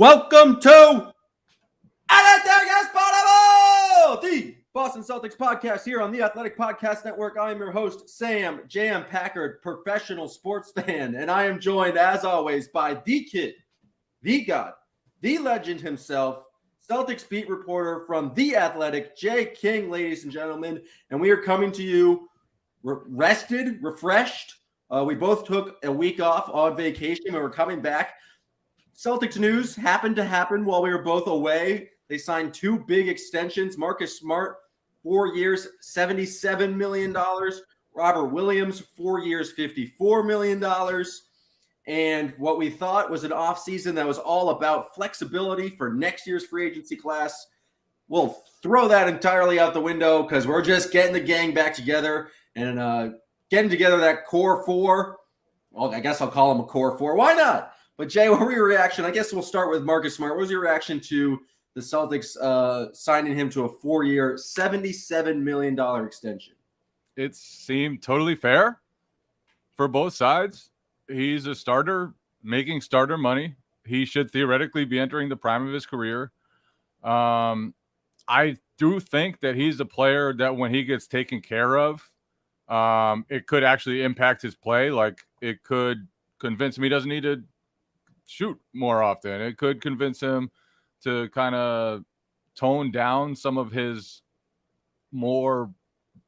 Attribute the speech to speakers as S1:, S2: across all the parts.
S1: Welcome to the Boston Celtics podcast here on the Athletic Podcast Network. I am your host, Sam Jam Packard, professional sports fan, and I am joined, as always, by the kid, the god, the legend himself, Celtics beat reporter from The Athletic, Jay King, ladies and gentlemen, and we are coming to you rested, refreshed. We both took a week off on vacation, and we're coming back. Celtics news happened to happen while we were both away. They signed two big extensions. Marcus Smart, 4 years, $77 million. Robert Williams, 4 years, $54 million. And what we thought was an offseason that was all about flexibility for next year's free agency class. We'll throw that entirely out the window because we're just getting the gang back together and getting together that core four. Well, I guess I'll call them a core four. Why not? But Jay, what were your reaction? I guess we'll start with Marcus Smart. What was your reaction to the Celtics signing him to a 4-year, $77 million extension?
S2: It seemed totally fair for both sides. He's a starter making starter money. He should theoretically be entering the prime of his career. I do think that he's a player that when he gets taken care of, it could actually impact his play. Like it could convince him he doesn't need to shoot more often. It could convince him to kind of tone down some of his more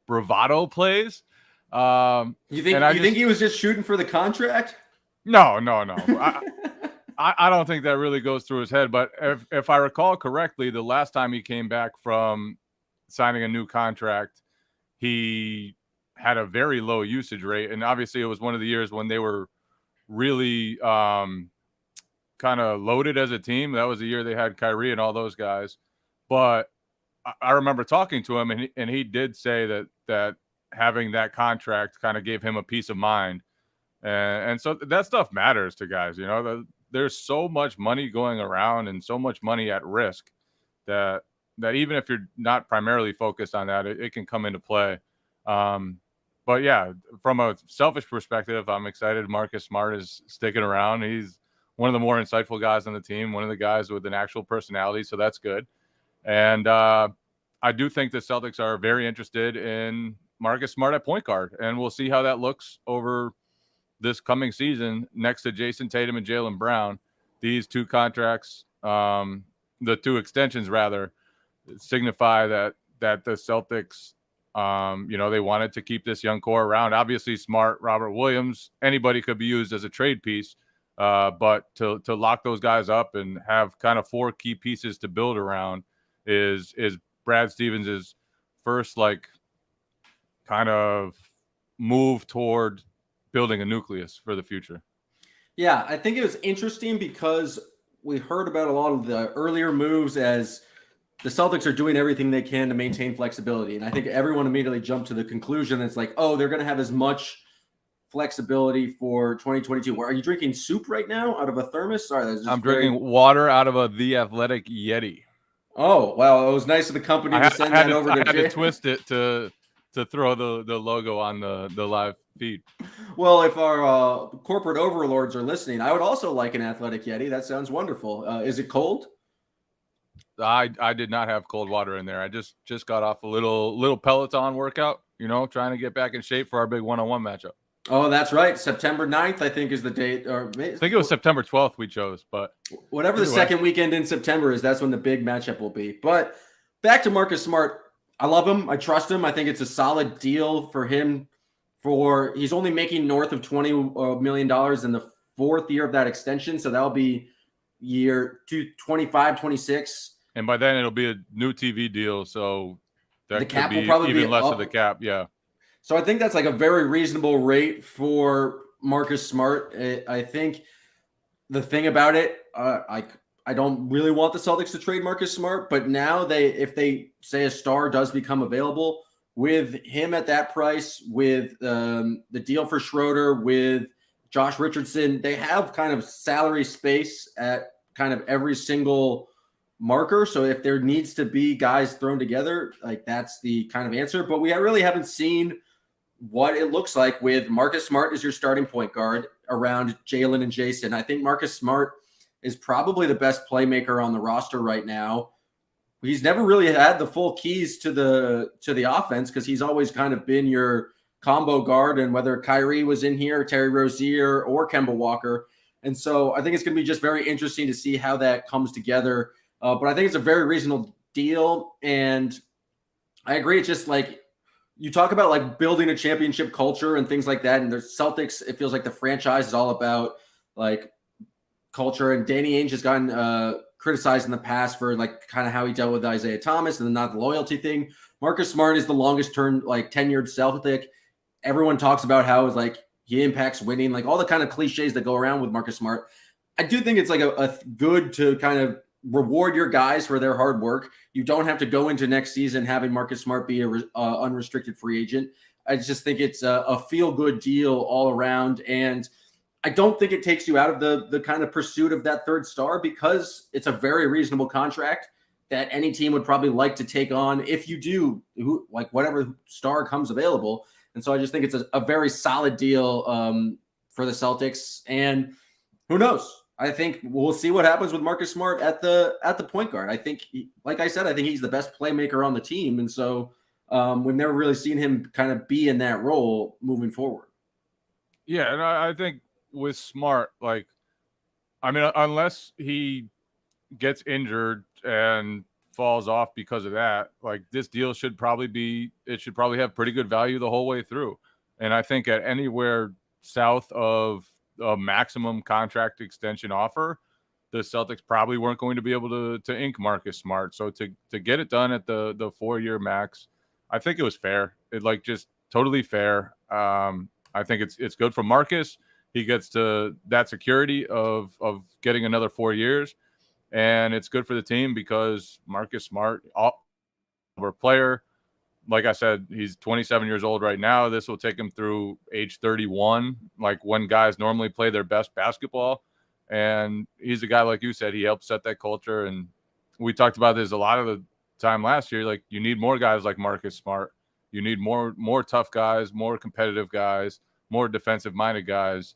S2: bravado plays.
S1: You think he was just shooting for the contract?
S2: No. I don't think that really goes through his head. But if I recall correctly, the last time he came back from signing a new contract, he had a very low usage rate. And obviously it was one of the years when they were really kind of loaded as a team. That was the year they had Kyrie and all those guys. But I remember talking to him, and he did say that having that contract kind of gave him a peace of mind. And so that stuff matters to guys. You know, there's so much money going around and so much money at risk that even if you're not primarily focused on that, it can come into play. But yeah, from a selfish perspective, I'm excited Marcus Smart is sticking around. He's one of the more insightful guys on the team, one of the guys with an actual personality, so that's good. And I do think the Celtics are very interested in Marcus Smart at point guard, and we'll see how that looks over this coming season next to Jason Tatum and Jaylen Brown. These two contracts, the two extensions rather, signify that the Celtics, they wanted to keep this young core around. Obviously, Smart, Robert Williams, anybody could be used as a trade piece. But to lock those guys up and have kind of four key pieces to build around is Brad Stevens' first kind of move toward building a nucleus for the future.
S1: Yeah, I think it was interesting because we heard about a lot of the earlier moves as the Celtics are doing everything they can to maintain flexibility. And I think everyone immediately jumped to the conclusion that's like, oh, they're going to have as much flexibility for 2022. Are you drinking soup right now out of a thermos? Sorry,
S2: I'm drinking water out of The Athletic Yeti.
S1: Oh, wow. It was nice of the company to send that over to Jay.
S2: I had to twist it to throw the logo on the live feed.
S1: Well, if our corporate overlords are listening, I would also like an Athletic Yeti. That sounds wonderful. Is it cold?
S2: I did not have cold water in there. I just got off a little Peloton workout, trying to get back in shape for our big one-on-one matchup.
S1: Oh, that's right. September 9th, I think, is the date. Or
S2: I think it was September 12th we chose, but
S1: whatever the second weekend in September is, that's when the big matchup will be. But back to Marcus Smart. I love him. I trust him. I think it's a solid deal for him. He's only making north of $20 million in the fourth year of that extension. So that'll be year 25, 26.
S2: And by then it'll be a new TV deal. So that
S1: the cap
S2: could be
S1: will probably
S2: even
S1: be
S2: less
S1: up.
S2: of the cap. Yeah.
S1: So I think that's like a very reasonable rate for Marcus Smart. I think the thing about it, I don't really want the Celtics to trade Marcus Smart, but now if they say a star does become available with him at that price, with the deal for Schroeder, with Josh Richardson, they have kind of salary space at kind of every single marker. So if there needs to be guys thrown together, that's the kind of answer. But we really haven't seen what it looks like with Marcus Smart as your starting point guard around Jaylen and Jason. I think Marcus Smart is probably the best playmaker on the roster right now. He's never really had the full keys to the offense because he's always kind of been your combo guard, and whether Kyrie was in here, Terry Rozier, or Kemba Walker. And so I think it's going to be just very interesting to see how that comes together. But I think it's a very reasonable deal. And I agree. It's just like you talk about like building a championship culture and things like that. And the Celtics, it feels like the franchise is all about like culture. And Danny Ainge has gotten criticized in the past for like kind of how he dealt with Isaiah Thomas and not the loyalty thing. Marcus Smart is the longest term, like tenured Celtic. Everyone talks about how it's like he impacts winning, like all the kind of cliches that go around with Marcus Smart. I do think it's like a good to kind of reward your guys for their hard work. You don't have to go into next season having Marcus Smart be a unrestricted free agent. I just think it's a feel-good deal all around. And I don't think it takes you out of the kind of pursuit of that third star because it's a very reasonable contract that any team would probably like to take on if you do, like whatever star comes available. And so I just think it's a very solid deal for the Celtics. And who knows? I think we'll see what happens with Marcus Smart at the point guard. I think, like I said, I think he's the best playmaker on the team. And so we've never really seen him kind of be in that role moving forward.
S2: Yeah, and I think with Smart, like, I mean, unless he gets injured and falls off because of that, like this deal should probably have pretty good value the whole way through. And I think at anywhere south of a maximum contract extension offer, the Celtics probably weren't going to be able to ink Marcus Smart. So to get it done at the 4-year max, I think it was fair. It like just totally fair. I think it's good for Marcus. He gets to that security of getting another 4 years. And it's good for the team because Marcus Smart, our player, like I said, he's 27 years old right now. This will take him through age 31, like when guys normally play their best basketball. And he's a guy, like you said, he helps set that culture. And we talked about this a lot of the time last year. Like you need more guys like Marcus Smart. You need more tough guys, more competitive guys, more defensive-minded guys.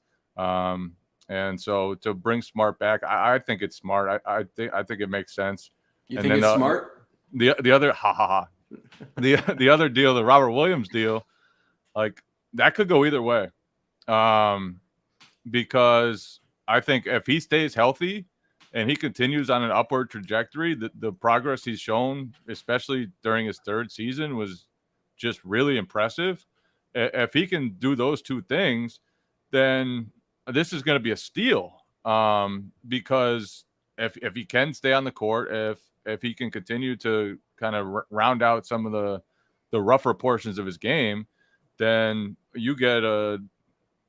S2: And so to bring Smart back, I think it's smart. I think it makes sense.
S1: You think it's smart?
S2: The other the other deal, the Robert Williams deal, like that could go either way. Because I think if he stays healthy and he continues on an upward trajectory, the progress he's shown, especially during his third season, was just really impressive. If he can do those two things, then this is going to be a steal because if he can stay on the court, if he can continue to kind of round out some of the rougher portions of his game, then you get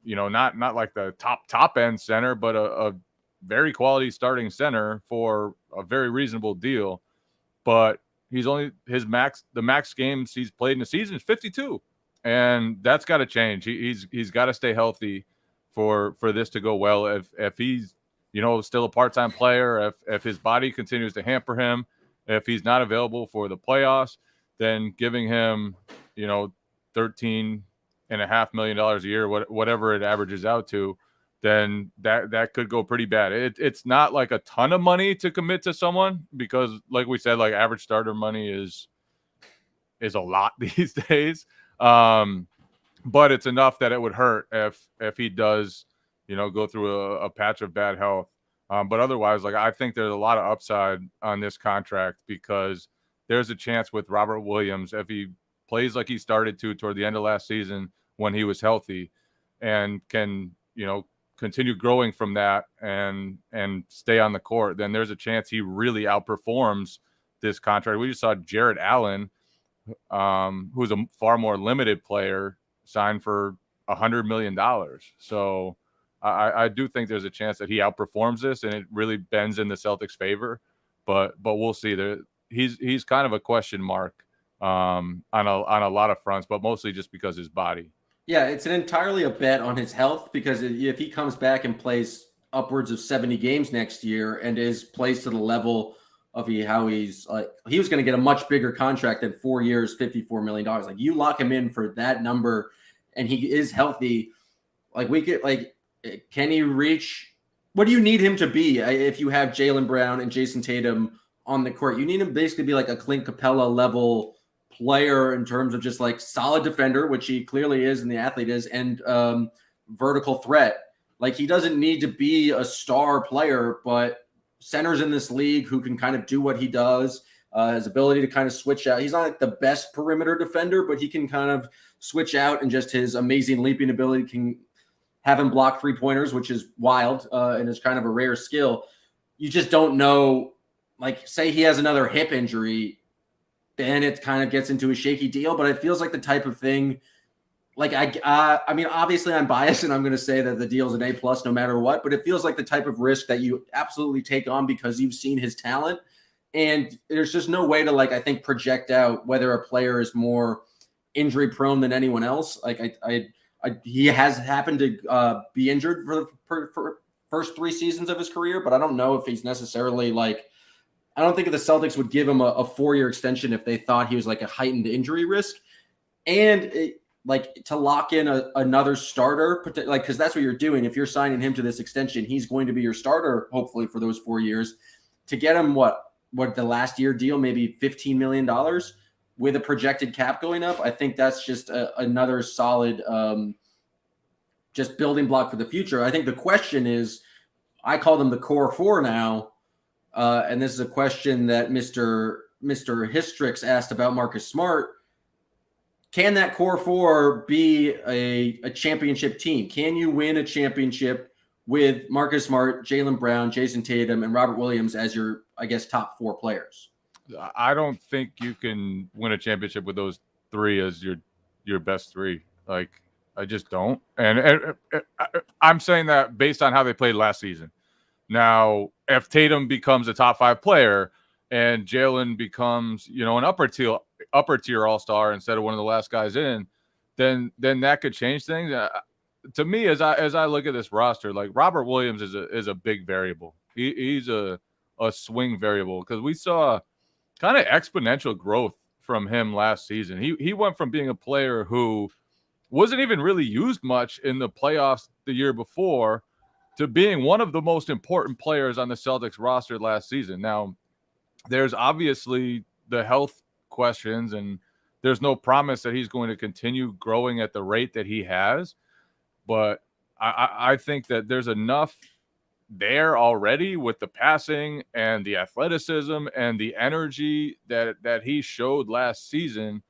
S2: not like the top end center, but a very quality starting center for a very reasonable deal. But the max games he's played in the season is 52, and that's got to change. He's got to stay healthy for this to go well. If he's still a part-time player, if his body continues to hamper him, if he's not available for the playoffs, then giving him $13.5 million a year, whatever it averages out to, then that could go pretty bad. It's not like a ton of money to commit to someone because, like we said, like average starter money is a lot these days. But it's enough that it would hurt if he does, go through a patch of bad health. But otherwise, like I think there's a lot of upside on this contract because there's a chance with Robert Williams, if he plays like he started to toward the end of last season when he was healthy and can, continue growing from that and stay on the court, then there's a chance he really outperforms this contract. We just saw Jarrett Allen, who's a far more limited player, signed for $100 million. So I do think there's a chance that he outperforms this and it really bends in the Celtics' favor. But we'll see. He's kind of a question mark on a lot of fronts, but mostly just because his body.
S1: Yeah, it's entirely a bet on his health because if he comes back and plays upwards of 70 games next year and plays to the level of how he's like, he was going to get a much bigger contract than 4 years, $54 million. Like you lock him in for that number and he is healthy. Like can he reach what do you need him to be if you have Jaylen Brown and Jason Tatum on the court? You need him basically to be like a Clint Capella level player in terms of just like solid defender, which he clearly is and the athlete is, and vertical threat. Like he doesn't need to be a star player, but centers in this league who can kind of do what he does, his ability to kind of switch out. He's not like the best perimeter defender, but he can kind of switch out, and just his amazing leaping ability can have him block 3-pointers, which is wild and is kind of a rare skill. You just don't know, like say he has another hip injury, then it kind of gets into a shaky deal. But it feels like the type of thing, like I mean, obviously I'm biased and I'm going to say that the deal's an A+ no matter what, but it feels like the type of risk that you absolutely take on because you've seen his talent. And there's just no way to, like, I think, project out whether a player is more injury prone than anyone else. Like he has happened to be injured for the first 3 seasons of his career, but I don't know if he's necessarily like, I don't think the Celtics would give him a 4-year extension if they thought he was like a heightened injury risk. And like to lock in another starter, like, because that's what you're doing. If you're signing him to this extension, he's going to be your starter, hopefully for those 4 years. To get him what the last year deal, maybe $15 million with a projected cap going up, I think that's just another solid just building block for the future. I think the question is, I call them the core 4 now, and this is a question that Mr. Histrix asked about Marcus Smart. Can that core 4 be a championship team? Can you win a championship with Marcus Smart, Jaylen Brown, Jason Tatum, and Robert Williams as your, I guess, top 4 players?
S2: I don't think you can win a championship with those 3 as your best 3. Like, I just don't. And I'm saying that based on how they played last season. Now, if Tatum becomes a top 5 player and Jaylen becomes, an upper tier all-star instead of one of the last guys in, then that could change things. To me, as I look at this roster, like Robert Williams is a big variable. He's a swing variable because we saw kind of exponential growth from him last season. He went from being a player who wasn't even really used much in the playoffs the year before to being one of the most important players on the Celtics roster last season. Now, there's obviously the health questions, and there's no promise that he's going to continue growing at the rate that he has. But I think that there's enough there already with the passing and the athleticism and the energy that he showed last season.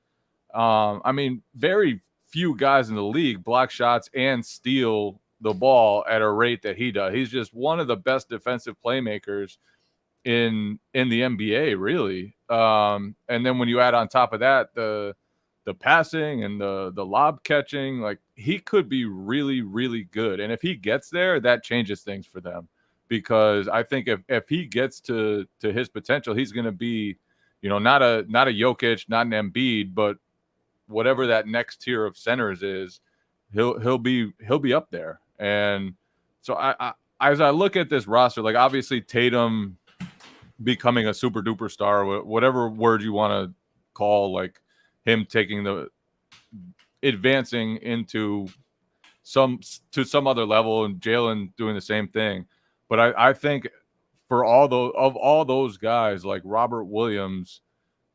S2: I mean, very few guys in the league block shots and steal the ball at a rate that he does. He's just one of the best defensive playmakers in the NBA, really. And then when you add on top of that the passing and the lob catching, like, he could be really, really good. And if he gets there, that changes things for them, because I think if he gets to his potential, he's going to be, not a Jokic, not an Embiid, but whatever that next tier of centers is, he'll be up there. And so I as I look at this roster, like, obviously Tatum becoming a super duper star, whatever word you want to call, like, him advancing into some other level, and Jaylen doing the same thing. But I think for all those guys, like, Robert Williams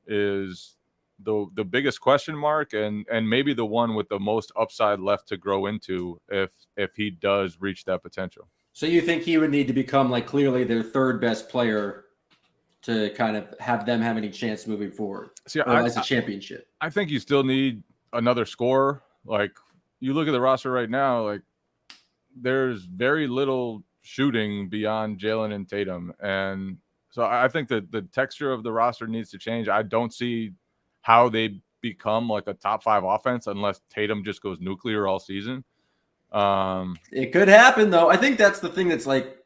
S2: is the biggest question mark, and maybe the one with the most upside left to grow into if he does reach that potential.
S1: So you think he would need to become, like, clearly their 3rd best player to kind of have them have any chance moving forward, as a championship?
S2: I think you still need another scorer. Like, you look at the roster right now, like, there's very little shooting beyond Jaylen and Tatum. And so I think that the texture of the roster needs to change. I don't see how they become like a top 5 offense unless Tatum just goes nuclear all season.
S1: It could happen, though. I think that's the thing that's like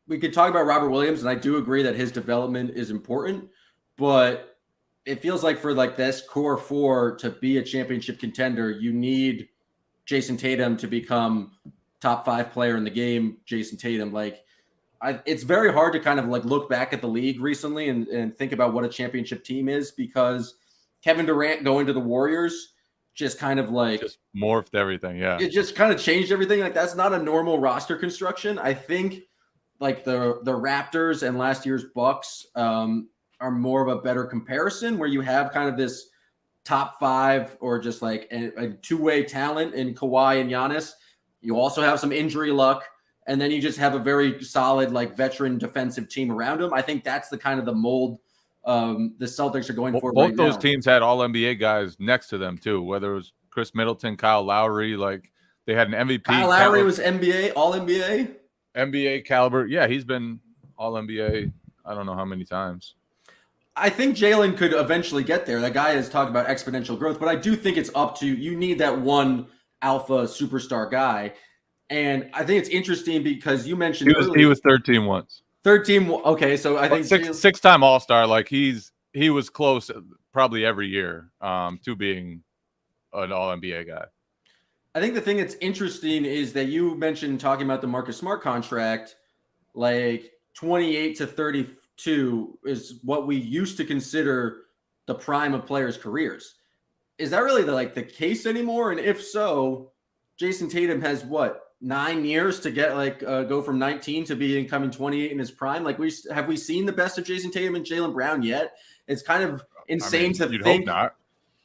S1: we could talk about Robert Williams, and I do agree that his development is important, but it feels like for, like, this core 4 to be a championship contender, you need Jason Tatum to become top 5 player in the game. Jason Tatum, like, it's very hard to kind of, like, look back at the league recently and think about what a championship team is, because Kevin Durant going to the Warriors just kind of like
S2: just morphed everything. Yeah.
S1: It just kind of changed everything. Like that's not a normal roster construction. I think like the Raptors and last year's Bucks are more of a better comparison where you have kind of this top 5 or just like a two-way talent in Kawhi and Giannis. You also have some injury luck, and then you just have a very solid like veteran defensive team around them. I think that's the kind of the mold the Celtics are going for.
S2: Both those teams had all NBA guys next to them too, whether it was Chris Middleton, Kyle Lowry, like they had an MVP.
S1: Kyle Lowry was NBA, all NBA?
S2: NBA caliber. Yeah, he's been all NBA I don't know how many times.
S1: I think Jalen could eventually get there. That guy has talked about exponential growth, but I do think it's up to you need that one alpha superstar guy. And I think it's interesting because you mentioned
S2: he was 13 once.
S1: 13. Okay, so I think
S2: six-time All-Star. Like he was close probably every year to being an All-NBA guy.
S1: I think the thing that's interesting is that you mentioned talking about the Marcus Smart contract, like 28 to 32 is what we used to consider the prime of players' careers. Is that really the case anymore? And if so, Jason Tatum has what, 9 years to get go from 19 to becoming 28 in his prime? Like have we seen the best of Jason Tatum and Jaylen Brown yet? It's kind of insane to
S2: you'd
S1: think.
S2: Hope not.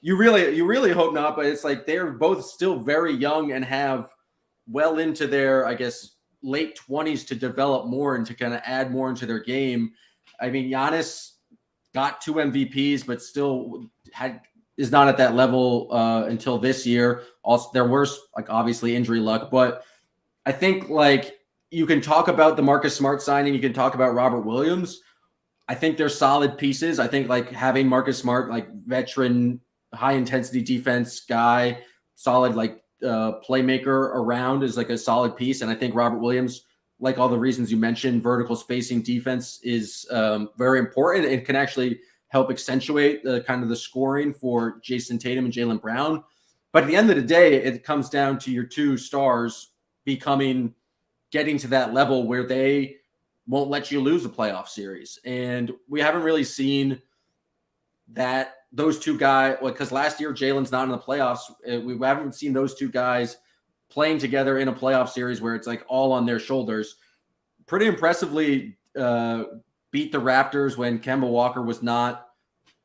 S1: You really hope not, but it's like they're both still very young and have well into their, I guess, late 20s to develop more and to kind of add more into their game. I mean, Giannis got 2 MVPs, but still is not at that level until this year. Also, there were obviously injury luck, but I think you can talk about the Marcus Smart signing, you can talk about Robert Williams. I think they're solid pieces. I think having Marcus Smart, veteran, high intensity defense guy, solid playmaker around is a solid piece. And I think Robert Williams, like all the reasons you mentioned, vertical spacing defense is very important and can actually help accentuate kind of the scoring for Jason Tatum and Jaylen Brown. But at the end of the day, it comes down to your 2 stars getting to that level where they won't let you lose a playoff series. And we haven't really seen that those 2 guys, because last year Jalen's not in the playoffs. We haven't seen those 2 guys playing together in a playoff series where it's all on their shoulders. Pretty impressively beat the Raptors when Kemba Walker was not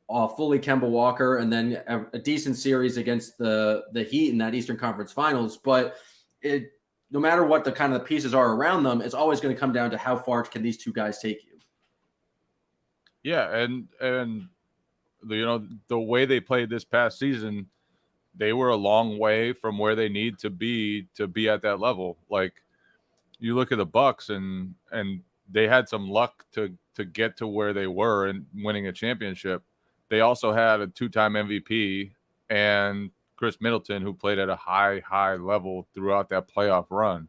S1: fully Kemba Walker, and then a decent series against the Heat in that Eastern Conference Finals. But no matter what the kind of the pieces are around them, it's always going to come down to how far can these 2 guys take you.
S2: Yeah, and the way they played this past season, they were a long way from where they need to be at that level. Like you look at the Bucks and they had some luck to get to where they were and winning a championship. They also had a 2-time MVP and Chris Middleton, who played at a high level throughout that playoff run.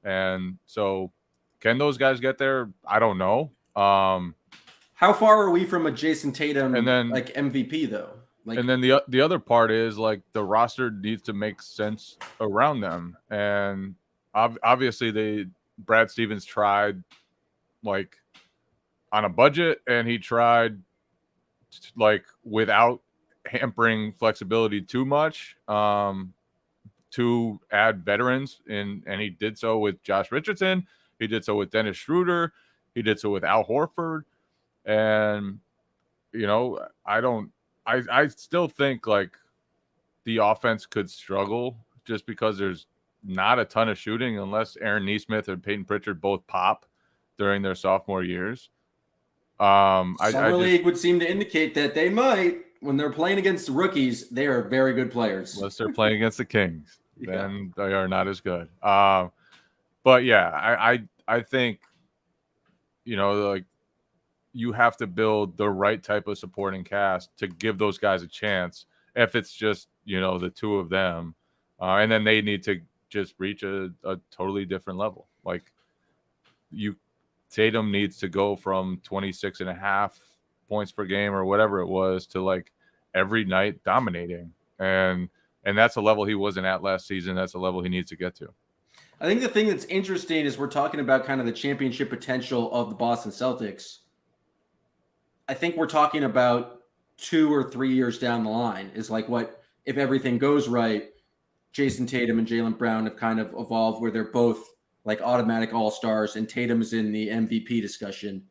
S2: And so can those guys get there? I don't know.
S1: How far are we from a Jason Tatum
S2: and then,
S1: MVP though?
S2: And then the other part is the roster needs to make sense around them. And obviously Brad Stevens tried on a budget, and he tried without hampering flexibility too much to add veterans, and he did so with Josh Richardson. He did so with Dennis Schroeder. He did so with Al Horford. And, I still think the offense could struggle just because there's not a ton of shooting unless Aaron Nesmith and Peyton Pritchard both pop during their sophomore years.
S1: Summer League would seem to indicate that they might. When they're playing against rookies, they are very good players.
S2: Unless they're playing against the Kings, then they are not as good. But yeah, I think, you have to build the right type of supporting cast to give those guys a chance. If it's just, the 2 of them, and then they need to just reach a totally different level. Tatum needs to go from 26.5 points per game or whatever it was to every night dominating. And that's a level he wasn't at last season. That's a level he needs to get to.
S1: I think the thing that's interesting is we're talking about kind of the championship potential of the Boston Celtics. I think we're talking about 2 or 3 years down the line is what if everything goes right, Jason Tatum and Jaylen Brown have kind of evolved where they're both like automatic all-stars, and Tatum's in the MVP discussion.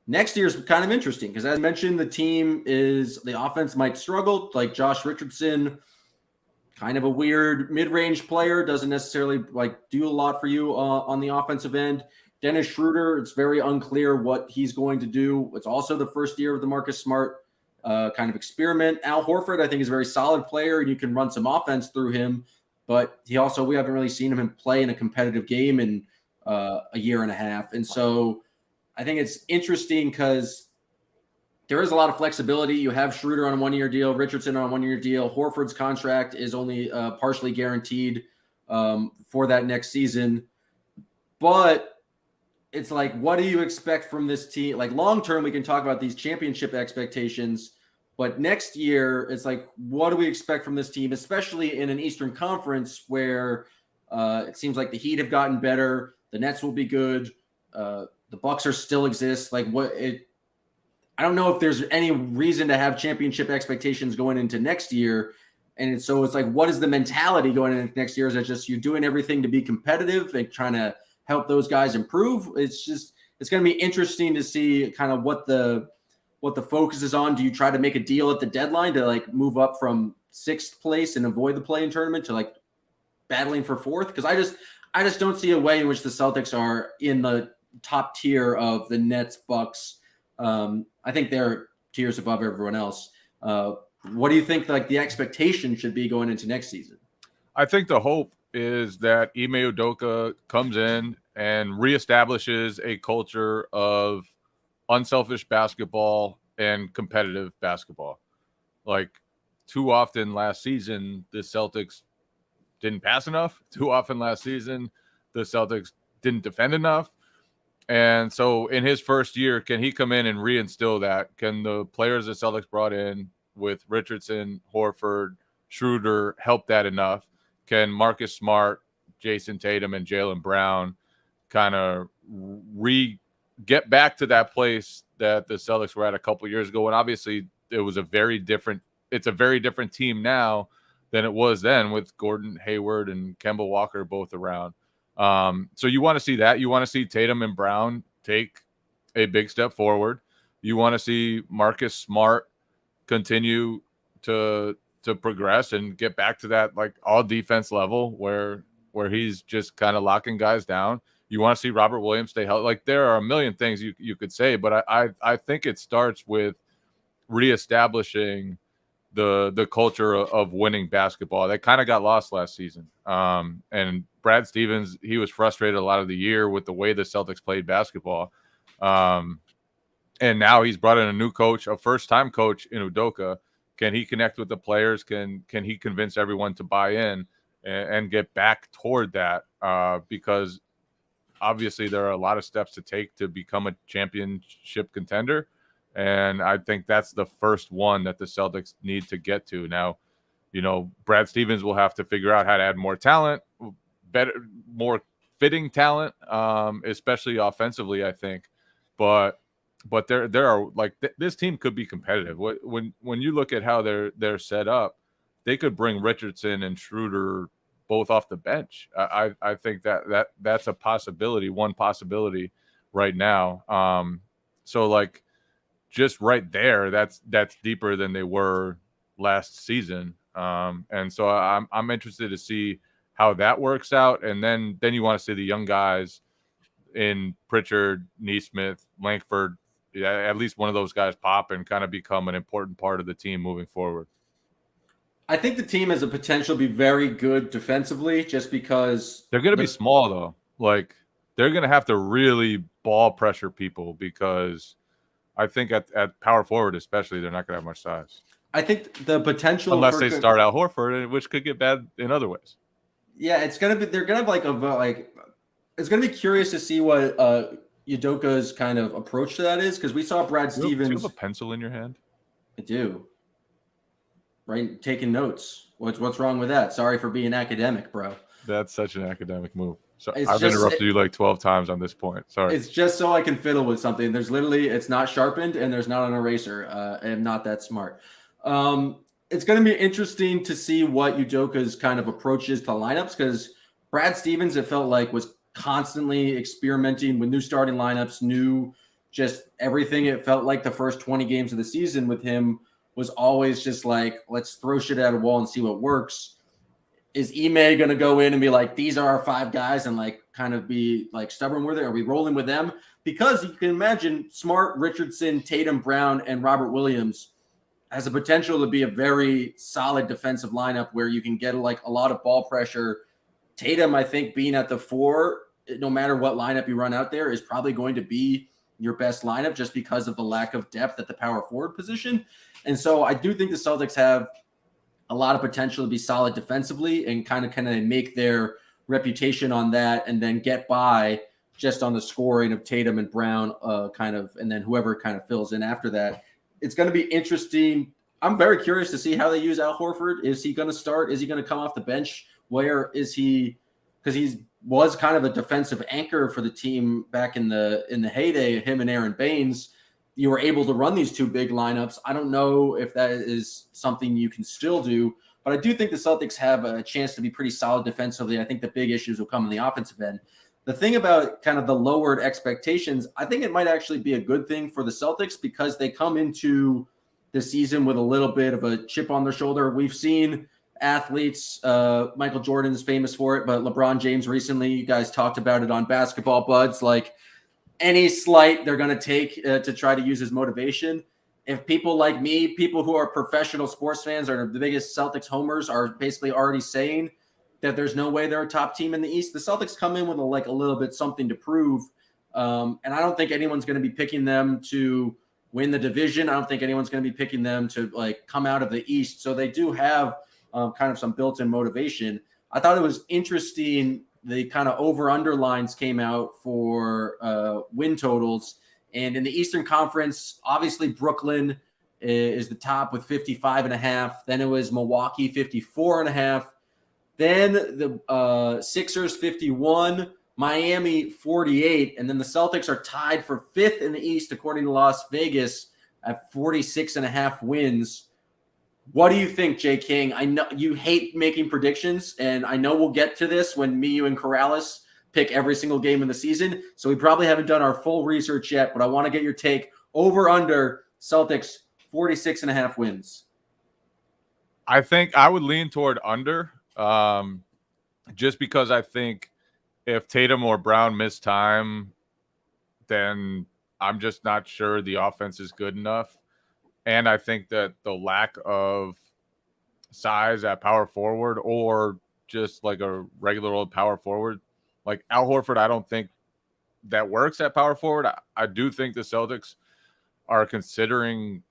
S1: Next year is kind of interesting because, as I mentioned, the offense might struggle. Like Josh Richardson, kind of a weird mid-range player, doesn't necessarily like do a lot for you on the offensive end. Dennis Schroeder, it's very unclear what he's going to do. It's also the first year of the Marcus Smart kind of experiment. Al Horford, I think, is a very solid player, and you can run some offense through him. But we haven't really seen him play in a competitive game in a year and a half. And so I think it's interesting because there is a lot of flexibility. You have Schroeder on a 1-year deal, Richardson on a 1-year deal. Horford's contract is only partially guaranteed for that next season. But it's like, what do you expect from this team? Like long-term, we can talk about these championship expectations. But next year, it's like, what do we expect from this team, especially in an Eastern Conference where it seems like the Heat have gotten better, the Nets will be good, the Bucks are still exist. Like I don't know if there's any reason to have championship expectations going into next year. And so it's like, what is the mentality going into next year? Is it just you're doing everything to be competitive and trying to help those guys improve? It's going to be interesting to see kind of what the focus is on. Do you try to make a deal at the deadline to like move up from 6th place and avoid the play-in tournament to like battling for 4th? Because I just don't see a way in which the Celtics are in the top tier of the Nets, Bucks. I think they're tiers above everyone else. What do you think like the expectation should be going into next season?
S2: I think the hope is that Ime Udoka comes in and reestablishes a culture of unselfish basketball and competitive basketball. Like too often last season, the Celtics didn't pass enough. Too often last season, the Celtics didn't defend enough. And so in his first year, can he come in and reinstill that? Can the players the Celtics brought in with Richardson, Horford, Schroeder help that enough? Can Marcus Smart, Jason Tatum, and Jaylen Brown kind of get back to that place that the Celtics were at a couple years ago? And obviously it's a very different team now than it was then with Gordon Hayward and Kemba Walker both around. So you want to see that. You want to see Tatum and Brown take a big step forward. You want to see Marcus Smart continue to progress and get back to that like all defense level where he's just kind of locking guys down. You want to see Robert Williams stay healthy. Like there are a million things you could say, but I think it starts with reestablishing the culture of winning basketball that kind of got lost last season. And Brad Stevens, he was frustrated a lot of the year with the way the Celtics played basketball. And now he's brought in a new coach, a first-time coach in Udoka. Can he connect with the players? Can he convince everyone to buy in and get back toward that? Because obviously there are a lot of steps to take to become a championship contender. And I think that's the first one that the Celtics need to get to. Now, Brad Stevens will have to figure out how to add more talent, more fitting talent, especially offensively, I think. But there are like this team could be competitive. When you look at how they're set up, they could bring Richardson and Schroeder both off the bench. I think that's a possibility, one possibility right now. So like just right there, that's deeper than they were last season. And so I'm interested to see how that works out. And then you want to see the young guys in Pritchard, Nesmith, Langford, at least one of those guys pop and kind of become an important part of the team moving forward.
S1: I think the team has a potential to be very good defensively just because
S2: they're going to be small though. Like they're going to have to really ball pressure people because I think at power forward especially, they're not going to have much size.
S1: I think the potential
S2: unless they start Al Horford, which could get bad in other ways.
S1: Yeah, they're going to have it's going to be curious to see what Udoka's kind of approach to that is because we saw Brad Stevens.
S2: Do you have a pencil in your hand?
S1: I do. Right, taking notes. What's wrong with that? Sorry for being academic, bro.
S2: That's such an academic move. So I've interrupted you like 12 times on this point. Sorry.
S1: It's just so I can fiddle with something. It's not sharpened and there's not an eraser. I'm not that smart. it's going to be interesting to see what Udoka's kind of approach is to lineups, because Brad Stevens, it felt like, was constantly experimenting with new starting lineups, new just everything. It felt like the first 20 games of the season with him was always just like, let's throw shit at a wall and see what works. Is Ime going to go in and be like, these are our 5 guys, and like kind of be like stubborn with it? Are we rolling with them? Because you can imagine Smart, Richardson, Tatum, Brown, and Robert Williams has a potential to be a very solid defensive lineup where you can get like a lot of ball pressure. Tatum, I think, being at the 4, no matter what lineup you run out there, is probably going to be your best lineup just because of the lack of depth at the power forward position. And so I do think the Celtics have a lot of potential to be solid defensively and kind of make their reputation on that, and then get by just on the scoring of Tatum and Brown, and then whoever kind of fills in after that. It's going to be interesting. I'm very curious to see how they use Al Horford. Is he going to start? Is he going to come off the bench? Where is he? Because he was kind of a defensive anchor for the team back in the heyday, him and Aaron Baines. You were able to run these 2 big lineups. I don't know if that is something you can still do, but I do think the Celtics have a chance to be pretty solid defensively. I think the big issues will come in the offensive end. The thing about kind of the lowered expectations, I think it might actually be a good thing for the Celtics, because they come into the season with a little bit of a chip on their shoulder. We've seen athletes, Michael Jordan is famous for it, but LeBron James recently, you guys talked about it on Basketball Buds, like any slight they're going to take to try to use as motivation. If people like me, people who are professional sports fans, are the biggest Celtics homers, are basically already saying that there's no way they're a top team in the East, the Celtics come in with a little bit something to prove. And I don't think anyone's going to be picking them to win the division. I don't think anyone's going to be picking them to like come out of the East. So they do have kind of some built-in motivation. I thought it was interesting. The kind of over-under lines came out for win totals. And in the Eastern Conference, obviously Brooklyn is the top with 55.5. Then it was Milwaukee, 54.5. Then the Sixers, 51. Miami, 48. And then the Celtics are tied for 5th in the East, according to Las Vegas, at 46.5 wins. What do you think, Jay King? I know you hate making predictions, and I know we'll get to this when me, you, and Corrales pick every single game in the season. So we probably haven't done our full research yet, but I want to get your take. Over under Celtics 46.5 wins.
S2: I think I would lean toward under, just because I think if Tatum or Brown miss time, then I'm just not sure the offense is good enough. And I think that the lack of size at power forward, or just like a regular old power forward, like Al Horford, I don't think that works at power forward. I do think the Celtics are considering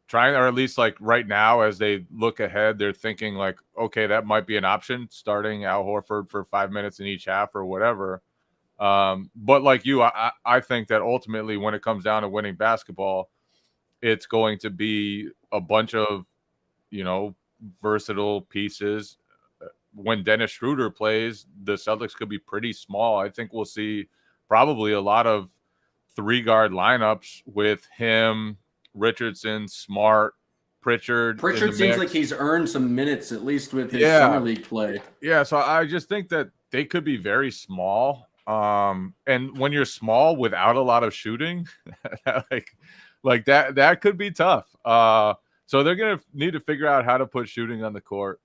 S2: trying, or at least like right now as they look ahead, they're thinking like, okay, that might be an option, starting Al Horford for 5 minutes in each half or whatever. But like you, I think that ultimately when it comes down to winning basketball, it's going to be a bunch of, versatile pieces. When Dennis Schroeder plays, the Celtics could be pretty small. I think we'll see probably a lot of 3-guard lineups with him, Richardson, Smart, Pritchard.
S1: Pritchard seems like he's earned some minutes, at least with his summer league play.
S2: Yeah, so I just think that they could be very small. And when you're small without a lot of shooting, like that could be tough. So they're going to need to figure out how to put shooting on the court,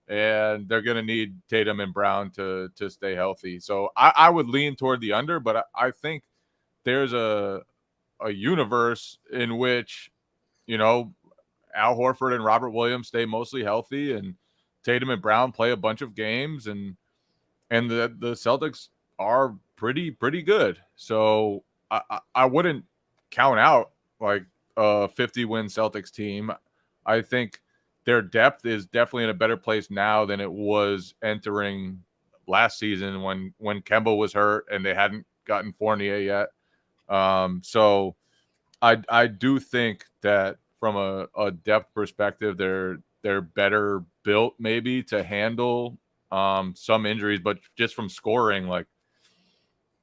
S2: and they're going to need Tatum and Brown to stay healthy. So I would lean toward the under, but I think there's a universe in which, Al Horford and Robert Williams stay mostly healthy, and Tatum and Brown play a bunch of games, and the Celtics are pretty good. So I wouldn't count out like a 50-win Celtics team. I think their depth is definitely in a better place now than it was entering last season when Kemba was hurt and they hadn't gotten Fournier yet. So I do think that from a depth perspective, they're better built maybe to handle some injuries, but just from scoring, like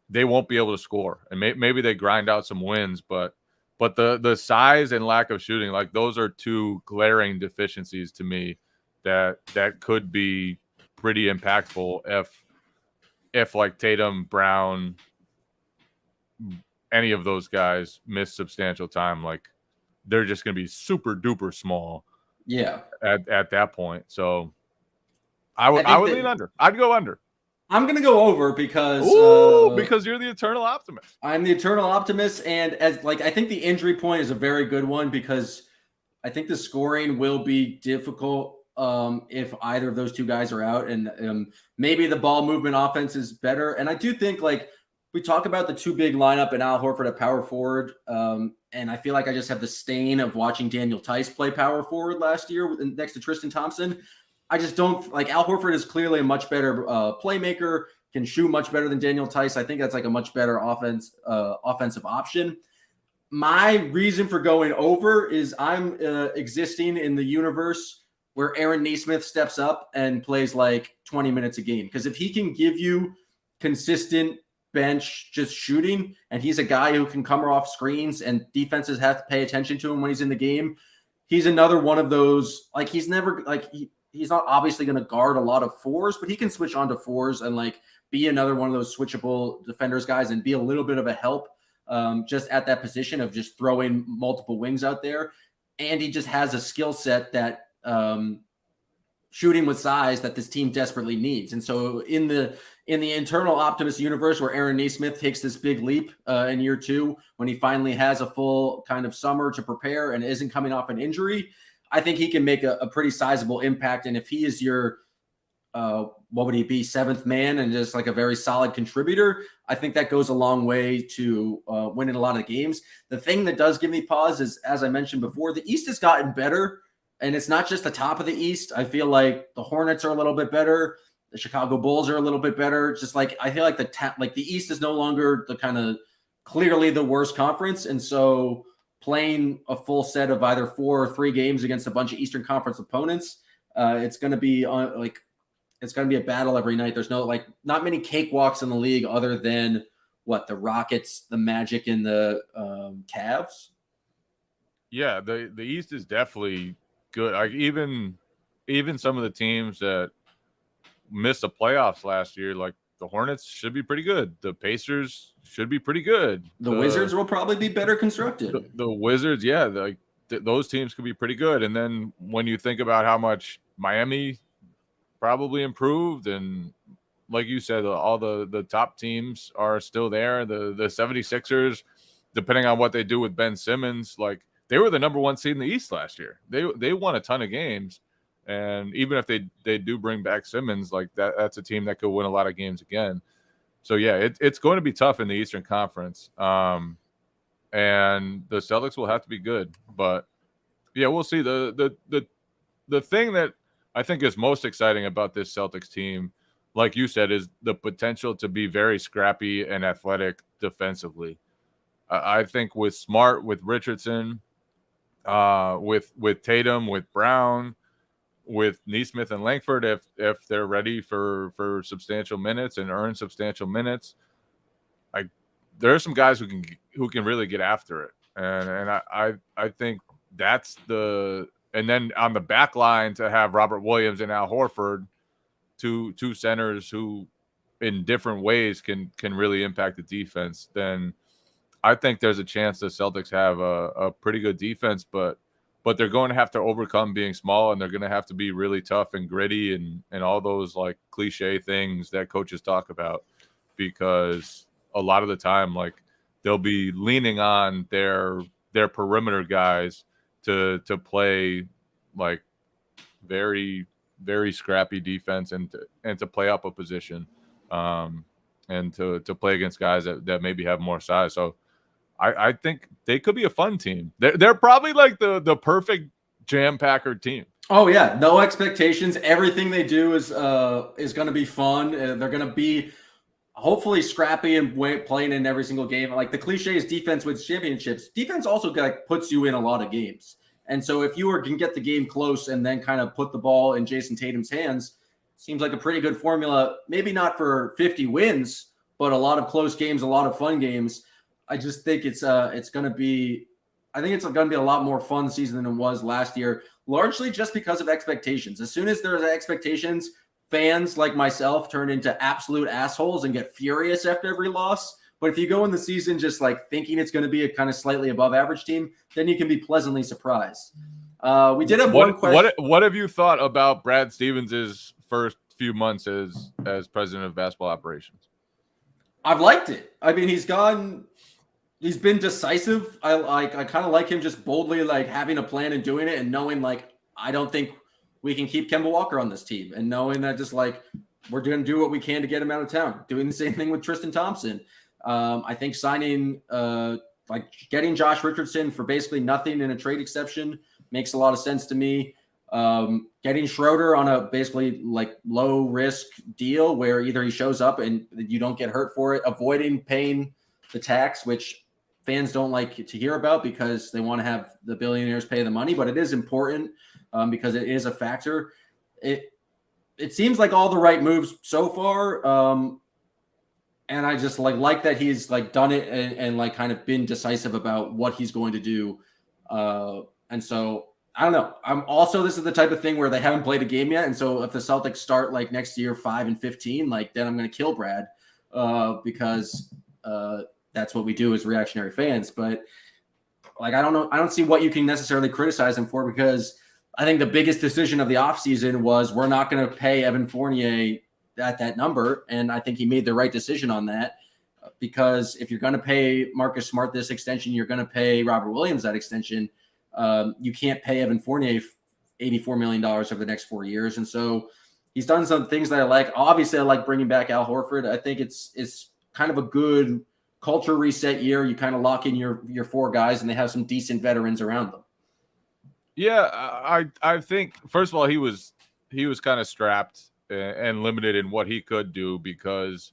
S2: they won't be able to score. And maybe they grind out some wins, but But the size and lack of shooting, like those are two glaring deficiencies to me that could be pretty impactful if like Tatum, Brown, any of those guys miss substantial time. Like they're just going to be super duper small.
S1: Yeah.
S2: At that point, so I would lean under. I'd go under.
S1: I'm going to go over because
S2: because you're the eternal optimist.
S1: I'm the eternal optimist, and as like I think the injury point is a very good one because I think the scoring will be difficult if either of those two guys are out, and maybe the ball movement offense is better. And I do think like we talk about the two big lineup and Al Horford at power forward, and I feel like I just have the stain of watching Daniel Tice play power forward last year next to Tristan Thompson. I just don't like Al Horford is clearly a much better playmaker, can shoot much better than Daniel Tice. I think that's like a much better offensive option. My reason for going over is I'm existing in the universe where Aaron Nesmith steps up and plays like 20 minutes a game. Because if he can give you consistent bench just shooting, and he's a guy who can come off screens and defenses have to pay attention to him when he's in the game, he's another one of those, like he's never like he's not obviously going to guard a lot of fours, but he can switch on to fours and like be another one of those switchable defenders guys and be a little bit of a help just at that position of just throwing multiple wings out there. And he just has a skill set that shooting with size that this team desperately needs. And so in the internal optimist universe where Aaron Nesmith takes this big leap in year 2, when he finally has a full kind of summer to prepare and isn't coming off an injury, I think he can make a pretty sizable impact. And if he is your, what would he be, 7th man and just like a very solid contributor, I think that goes a long way to winning a lot of games. The thing that does give me pause is, as I mentioned before, the East has gotten better, and it's not just the top of the East. I feel like the Hornets are a little bit better. The Chicago Bulls are a little bit better. Just like I feel like the East is no longer the kind of clearly the worst conference, and so playing a full set of either 4 or 3 games against a bunch of Eastern Conference opponents, it's going to be it's going to be a battle every night. There's not many cakewalks in the league other than the Rockets, the Magic, and the Cavs.
S2: Yeah, the East is definitely good. Like even some of the teams that missed the playoffs last year, like the Hornets should be pretty good. The Pacers should be pretty good.
S1: The Wizards will probably be better constructed.
S2: The Wizards, yeah, those teams could be pretty good. And then when you think about how much Miami probably improved, and like you said, all the top teams are still there. The 76ers, depending on what they do with Ben Simmons, like they were the number 1 seed in the East last year. They won a ton of games. And even if they do bring back Simmons, like that's a team that could win a lot of games again. So yeah, it's going to be tough in the Eastern Conference. And the Celtics will have to be good. But yeah, we'll see. The thing that I think is most exciting about this Celtics team, like you said, is the potential to be very scrappy and athletic defensively. I think with Smart, with Richardson, with Tatum, with Brown, with Nesmith and Langford, if they're ready for substantial minutes and earn substantial minutes, there are some guys who can really get after it, and I think that's the. And then on the back line to have Robert Williams and Al Horford, two centers who in different ways can really impact the defense, then I think there's a chance the Celtics have a pretty good defense, but they're going to have to overcome being small, and they're going to have to be really tough and gritty and all those like cliche things that coaches talk about, because a lot of the time, like they'll be leaning on their perimeter guys to play like very, very scrappy defense and to play up a position and to play against guys that maybe have more size. So I think they could be a fun team. They're probably like the perfect Jam Packard team.
S1: Oh yeah, no expectations. Everything they do is going to be fun. They're going to be hopefully scrappy and playing in every single game. Like the cliche is defense wins championships. Defense also puts you in a lot of games. And so if you can get the game close and then kind of put the ball in Jason Tatum's hands, seems like a pretty good formula. Maybe not for 50 wins, but a lot of close games, a lot of fun games. I just think it's going to be I think it's going to be a lot more fun season than it was last year, largely just because of expectations. As soon as there's expectations, fans like myself turn into absolute assholes and get furious after every loss. But if you go in the season just like thinking it's going to be a kind of slightly above average team, then you can be pleasantly surprised. We did have one question.
S2: What have you thought about Brad Stevens' first few months as president of basketball operations?
S1: I've liked it. I mean, he's been decisive. I kind of like him just boldly like having a plan and doing it and knowing like I don't think we can keep Kemba Walker on this team and knowing that just like we're going to do what we can to get him out of town. Doing the same thing with Tristan Thompson. I think signing like getting Josh Richardson for basically nothing in a trade exception makes a lot of sense to me. Getting Schroeder on a basically like low risk deal where either he shows up and you don't get hurt for it, avoiding paying the tax, which fans don't like to hear about because they want to have the billionaires pay the money, but it is important because it is a factor. It seems like all the right moves so far. And I just like that he's like done it and like kind of been decisive about what he's going to do. And so I don't know. This is the type of thing where they haven't played a game yet. And so if the Celtics start like next year, 5-15, like then I'm going to kill Brad because that's what we do as reactionary fans. But like, I don't know. I don't see what you can necessarily criticize him for because I think the biggest decision of the offseason was we're not going to pay Evan Fournier at that number. And I think he made the right decision on that because if you're going to pay Marcus Smart this extension, you're going to pay Robert Williams that extension. You can't pay Evan Fournier $84 million over the next 4 years. And so he's done some things that I like. Obviously, I like bringing back Al Horford. I think it's kind of a good culture reset year. You kind of lock in your four guys and they have some decent veterans around them. Yeah,
S2: I think, first of all, he was kind of strapped and limited in what he could do because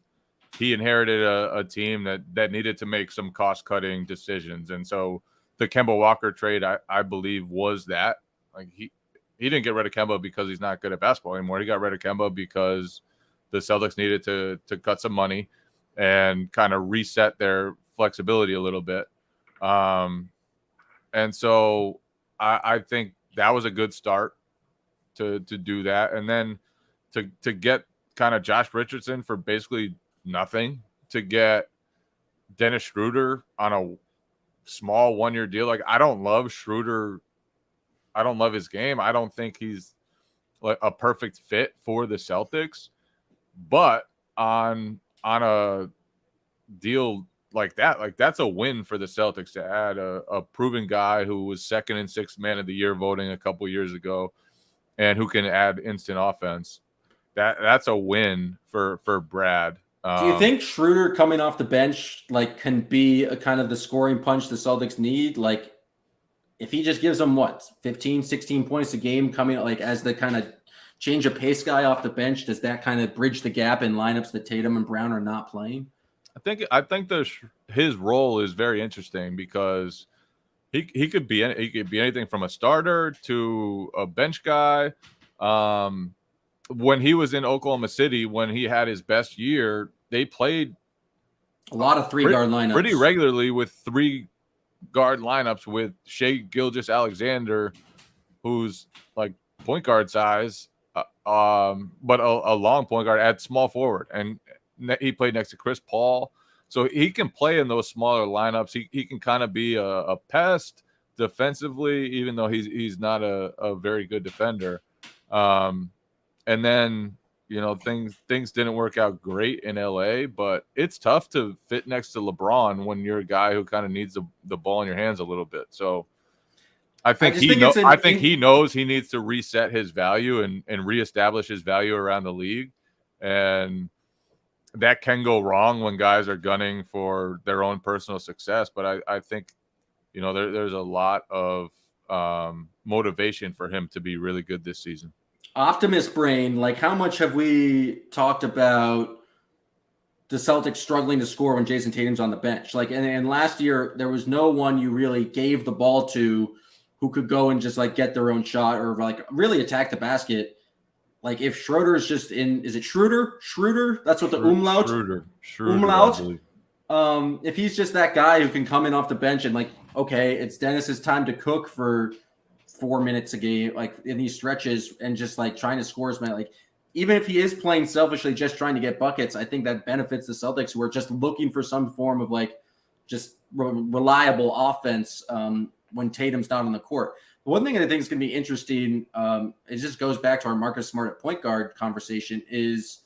S2: he inherited a team that needed to make some cost-cutting decisions. And so the Kemba Walker trade, I believe, was that. Like he didn't get rid of Kemba because he's not good at basketball anymore. He got rid of Kemba because the Celtics needed to cut some money and kind of reset their flexibility a little bit. And so I think that was a good start to do that. And then to get kind of Josh Richardson for basically nothing, to get Dennis Schroeder on a small 1-year deal. Like, I don't love Schroeder. I don't love his game. I don't think he's like a perfect fit for the Celtics, but on a deal like that, like that's a win for the Celtics to add a proven guy who was 2nd and 6th man of the year voting a couple years ago and who can add instant offense. That's a win for Brad.
S1: Do you think Schroeder coming off the bench like can be a kind of the scoring punch the Celtics need? Like if he just gives them 15, 16 points a game coming like as the kind of change of pace guy off the bench, does that kind of bridge the gap in lineups that Tatum and Brown are not playing?
S2: I think his role is very interesting because he could be anything from a starter to a bench guy. When he was in Oklahoma City, when he had his best year, they played
S1: a lot of 3-guard lineups
S2: pretty regularly with 3-guard lineups with Shai Gilgeous-Alexander, who's like point guard size, but a long point guard at small forward. And he played next to Chris Paul. So he can play in those smaller lineups. He can kind of be a pest defensively, even though he's not a very good defender. And then, you know, things didn't work out great in LA, but it's tough to fit next to LeBron when you're a guy who kind of needs the ball in your hands a little bit. So I think he knows he needs to reset his value and reestablish his value around the league. And that can go wrong when guys are gunning for their own personal success. But I think, you know, there's a lot of motivation for him to be really good this season.
S1: Optimist brain, like how much have we talked about the Celtics struggling to score when Jason Tatum's on the bench? Like, and last year there was no one you really gave the ball to who could go and just like get their own shot or like really attack the basket. Like if Schroeder is just is it Schroeder? Schroeder? That's what the umlaut.
S2: Schroeder.
S1: Umlaut. If he's just that guy who can come in off the bench and like okay, it's Dennis's time to cook for 4 minutes a game, like in these stretches, and just like trying to score as many. Like, even if he is playing selfishly, just trying to get buckets, I think that benefits the Celtics, who are just looking for some form of like just reliable offense when Tatum's not on the court. But one thing that I think is going to be interesting, it just goes back to our Marcus Smart at point guard conversation, is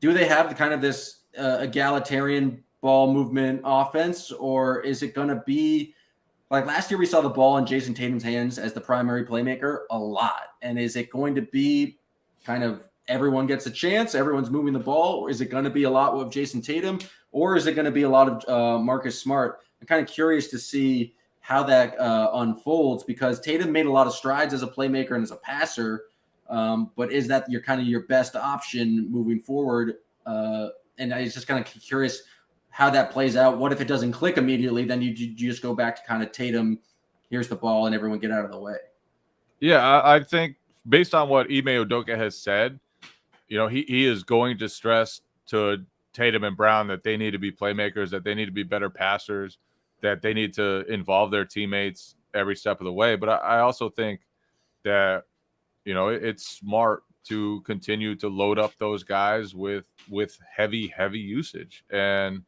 S1: do they have the kind of this egalitarian ball movement offense, or is it going to be like last year we saw the ball in Jason Tatum's hands as the primary playmaker a lot? And is it going to be kind of everyone gets a chance, everyone's moving the ball, or is it going to be a lot of Jason Tatum, or is it going to be a lot of Marcus Smart? I'm kind of curious to see how that unfolds, because Tatum made a lot of strides as a playmaker and as a passer, but is that your best option moving forward? And I was just kind of curious how that plays out. What if it doesn't click immediately? Then you just go back to kind of Tatum, here's the ball, and everyone get out of the way.
S2: Yeah, I think based on what Ime Udoka has said, he is going to stress to Tatum and Brown that they need to be playmakers, that they need to be better passers, that they need to involve their teammates every step of the way. But I also think that, it's smart to continue to load up those guys with heavy usage. And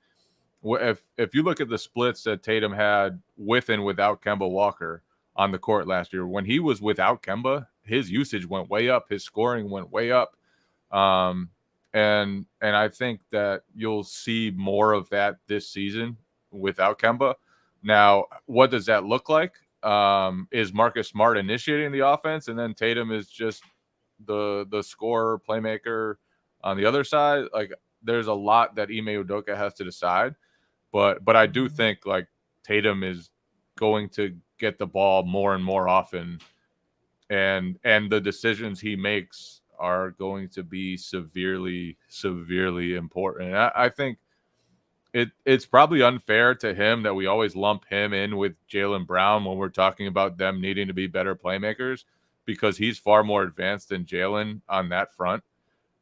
S2: if you look at the splits that Tatum had with and without Kemba Walker on the court last year, when he was without Kemba, his usage went way up, his scoring went way up. And I think that you'll see more of that this season without Kemba. Now, what does that look like? Is Marcus Smart initiating the offense, and then Tatum is just the scorer, playmaker on the other side? Like, there's a lot that Ime Udoka has to decide. But I do think like Tatum is going to get the ball more and more often, and the decisions he makes are going to be severely important. And I think it's probably unfair to him that we always lump him in with Jaylen Brown when we're talking about them needing to be better playmakers, because he's far more advanced than Jaylen on that front.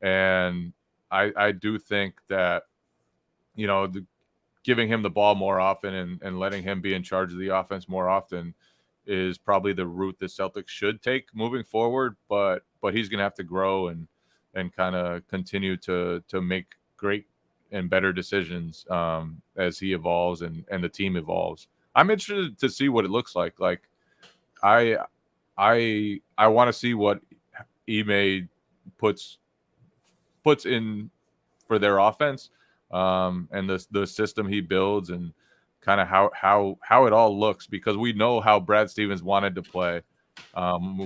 S2: And I do think that, giving him the ball more often and letting him be in charge of the offense more often is probably the route the Celtics should take moving forward. But he's going to have to grow and kind of continue to make great and better decisions as he evolves and the team evolves. I'm interested to see what it looks like. Like, I want to see what Ime puts in for their offense, and the system he builds, and kind of how it all looks, because we know how Brad Stevens wanted to play.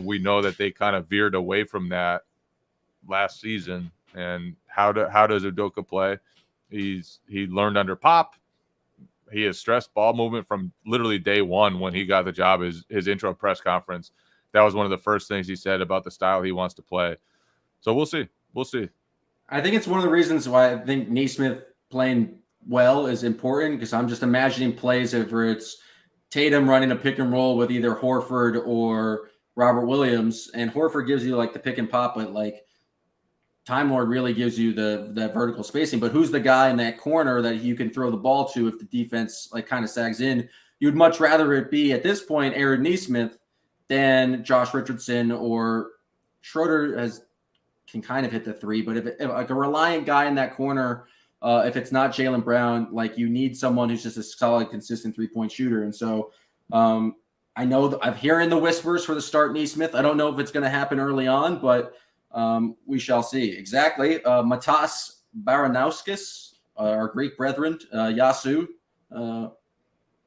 S2: We know that they kind of veered away from that last season. And how does Udoka play? He learned under Pop. He has stressed ball movement from literally day one when he got the job. His intro press conference, that was one of the first things he said about the style he wants to play. So we'll see.
S1: I think it's one of the reasons why I think Nesmith playing well is important, because I'm just imagining plays where it's Tatum running a pick and roll with either Horford or Robert Williams, and Horford gives you like the pick and pop, but like Time Lord really gives you that vertical spacing. But who's the guy in that corner that you can throw the ball to if the defense like kind of sags in? You'd much rather it be at this point Aaron Nesmith than Josh Richardson, or Schroeder can kind of hit the three. But if like a reliant guy in that corner, if it's not Jaylen Brown, like you need someone who's just a solid, consistent 3-point shooter. And so I know that I'm hearing the whispers for the start Nesmith. I don't know if it's going to happen early on, but we shall see. Exactly. Matas Baranowskis, our Greek brethren, Yasu.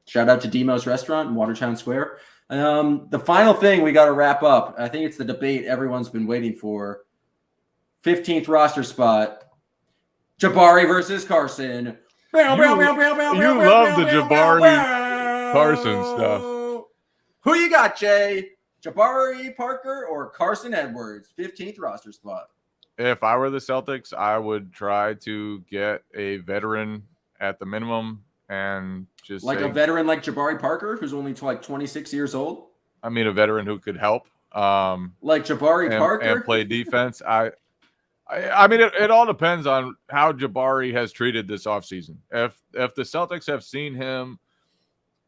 S1: Shout out to Demos Restaurant in Watertown Square. The final thing we got to wrap up, I think it's the debate everyone's been waiting for. 15th roster spot, Jabari versus Carson.
S2: You love the Jabari Carson stuff.
S1: Who you got, Jay? Jabari Parker or Carson Edwards? 15th roster spot.
S2: If I were the Celtics, I would try to get a veteran at the minimum, and just
S1: a veteran like Jabari Parker, who's only like 26 years old.
S2: I mean, a veteran who could help,
S1: like Jabari Parker,
S2: and play defense. I mean, it all depends on how Jabari has treated this offseason. If the Celtics have seen him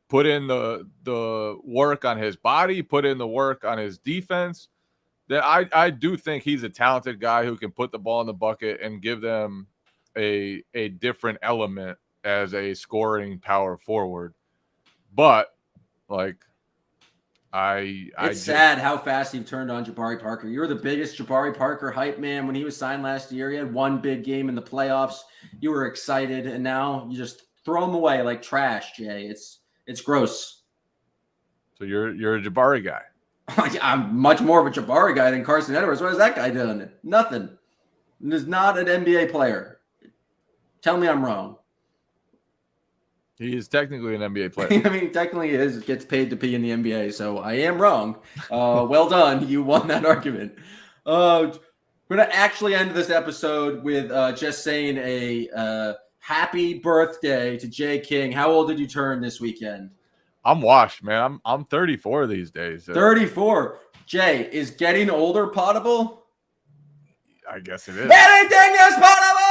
S2: put in the work on his body, put in the work on his defense, then I do think he's a talented guy who can put the ball in the bucket and give them a different element as a scoring power forward. But like
S1: it's sad how fast he turned on Jabari Parker. You were the biggest Jabari Parker hype man when he was signed last year. He had one big game in the playoffs. You were excited, and now you just throw him away like trash, Jay. It's gross.
S2: So you're a Jabari guy.
S1: I'm much more of a Jabari guy than Carson Edwards. What has that guy done? Nothing. He's not an NBA player. Tell me I'm wrong.
S2: He is technically an NBA player.
S1: I mean, technically he is. Gets paid to be in the NBA, so I am wrong. Well done. You won that argument. We're going to actually end this episode with just saying a happy birthday to Jay King. How old did you turn this weekend?
S2: I'm washed, man. I'm 34 these days.
S1: 34. Jay, is getting older potable?
S2: I guess it is.
S1: Anything is potable!